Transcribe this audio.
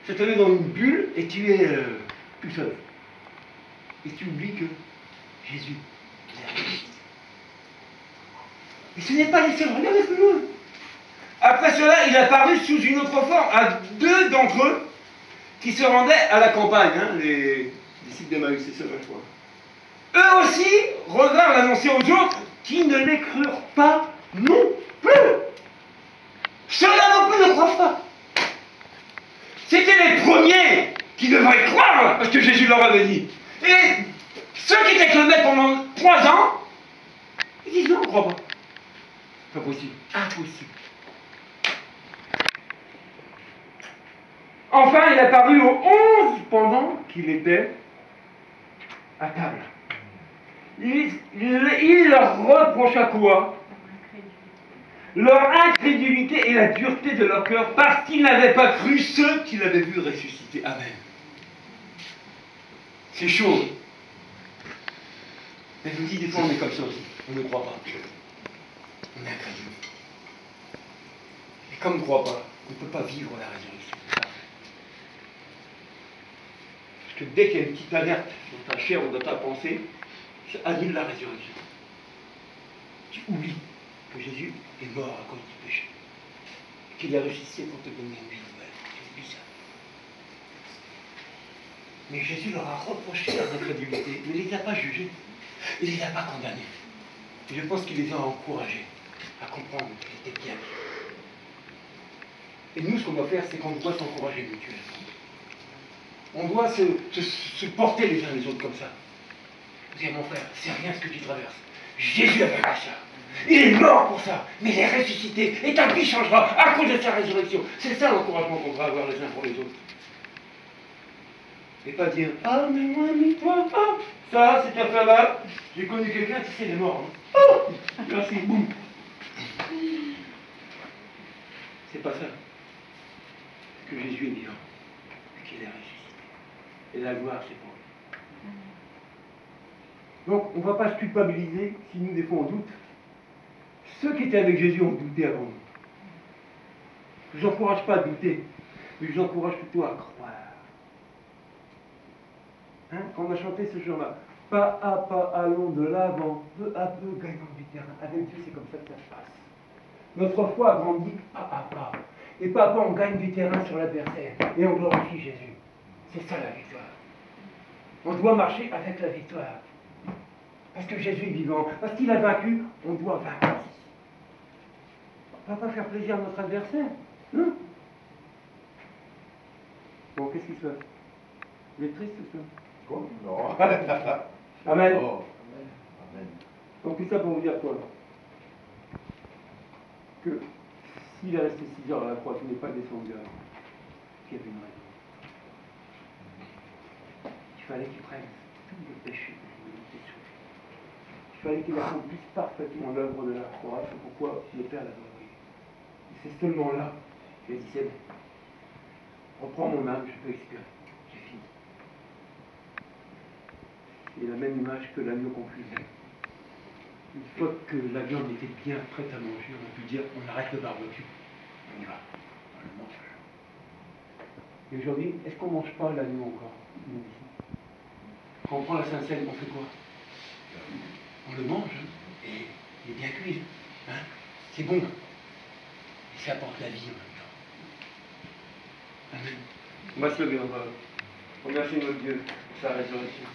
se te met dans une bulle et tu es tout seul. Et tu oublies que Jésus, il est ressuscité. Et ce n'est pas les seuls, regardez plus loin. Après cela, il apparut sous une autre forme à 2 d'entre eux qui se rendaient à la campagne, hein, les disciples d'Emmaüs, c'est ça, je crois. Eux aussi revinrent l'annoncer aux autres qui ne les crurent pas non plus. Ceux-là non plus ne croient pas. C'était les premiers qui devraient croire, parce que Jésus leur avait dit. Et ceux qui étaient clonés pendant 3 ans, ils disent non, on ne croit pas. Pas possible. Impossible. Enfin, il apparut aux 11 pendant qu'il était à table. Il leur reprocha quoi? Leur incrédulité et la dureté de leur cœur, parce qu'ils n'avaient pas cru ceux qui l'avaient vu ressusciter. Amen. C'est chaud. Mais je vous dis, des fois on est comme ça aussi. On ne croit pas. On est incrédule. Et comme on ne croit pas, on ne peut pas vivre la résurrection. Parce que dès qu'il y a une petite alerte dans ta chair ou dans ta pensée, ça annule la résurrection. Tu oublies que Jésus est mort à cause du péché. Qu'il est ressuscité pour te donner une vie nouvelle. Tu oublies ça. Mais Jésus leur a reproché leur incrédulité, mais il ne les a pas jugés. Il ne les a pas condamnés. Et je pense qu'il les a encouragés à comprendre qu'ils étaient bien. Et nous, ce qu'on doit faire, c'est qu'on doit s'encourager mutuellement. On doit se porter les uns les autres comme ça. Dire, mon frère, c'est rien ce que tu traverses. Jésus a fait ça. Il est mort pour ça, mais il est ressuscité. Et ta vie changera à cause de sa résurrection. C'est ça l'encouragement qu'on va avoir les uns pour les autres. Et pas dire, ah, mais moi, mais toi, ah, ça, cette affaire-là, j'ai connu quelqu'un, tu sais, il est mort. Hein. Oh, merci, boum. C'est pas ça. C'est que Jésus est vivant et qu'il est ressuscité. Et la gloire, c'est pour lui. Donc, on ne va pas se culpabiliser si nous, des fois, on doute. Ceux qui étaient avec Jésus ont douté avant nous. Je ne vous encourage pas à douter, mais je vous encourage plutôt à croire. Hein, quand on a chanté ce jour-là, pas à pas allons de l'avant, peu à peu gagnons du terrain. Avec Dieu, c'est comme ça que ça se passe. Notre foi grandit pas à pas. Et pas à pas, on gagne du terrain sur l'adversaire. Et on glorifie Jésus. C'est ça la victoire. On doit marcher avec la victoire. Parce que Jésus est vivant. Parce qu'il a vaincu, on doit vaincre. On ne va pas faire plaisir à notre adversaire. Non. Bon, qu'est-ce qui se passe? Vous êtes triste ou ça? Non. Amen. Oh. Amen. Donc tout ça pour vous dire quoi? Que s'il est resté 6 heures à la croix, tu n'es pas descendu avant, qu'il y avait une raison. Il fallait qu'il prenne tout le péché que je me suis souffert. Il fallait qu'il accomplisse parfaitement l'œuvre de la croix. C'est pourquoi le Père l'a envoyé. Et c'est seulement là qu'il a dit, c'est bon. Reprends mon âme, je peux expirer. J'ai fini. C'est la même image que l'agneau confus. Une fois que la viande était bien prête à manger, on a pu dire on arrête le barbecue. On y va. On le mange. Et aujourd'hui, est-ce qu'on ne mange pas l'agneau encore? Quand on prend la Sainte-Seine, on fait quoi? On le mange, hein, et il est bien cuit. Hein, c'est bon. Et ça apporte la vie en même temps. Amen. On va se lever, on va remercier notre Dieu pour sa résurrection.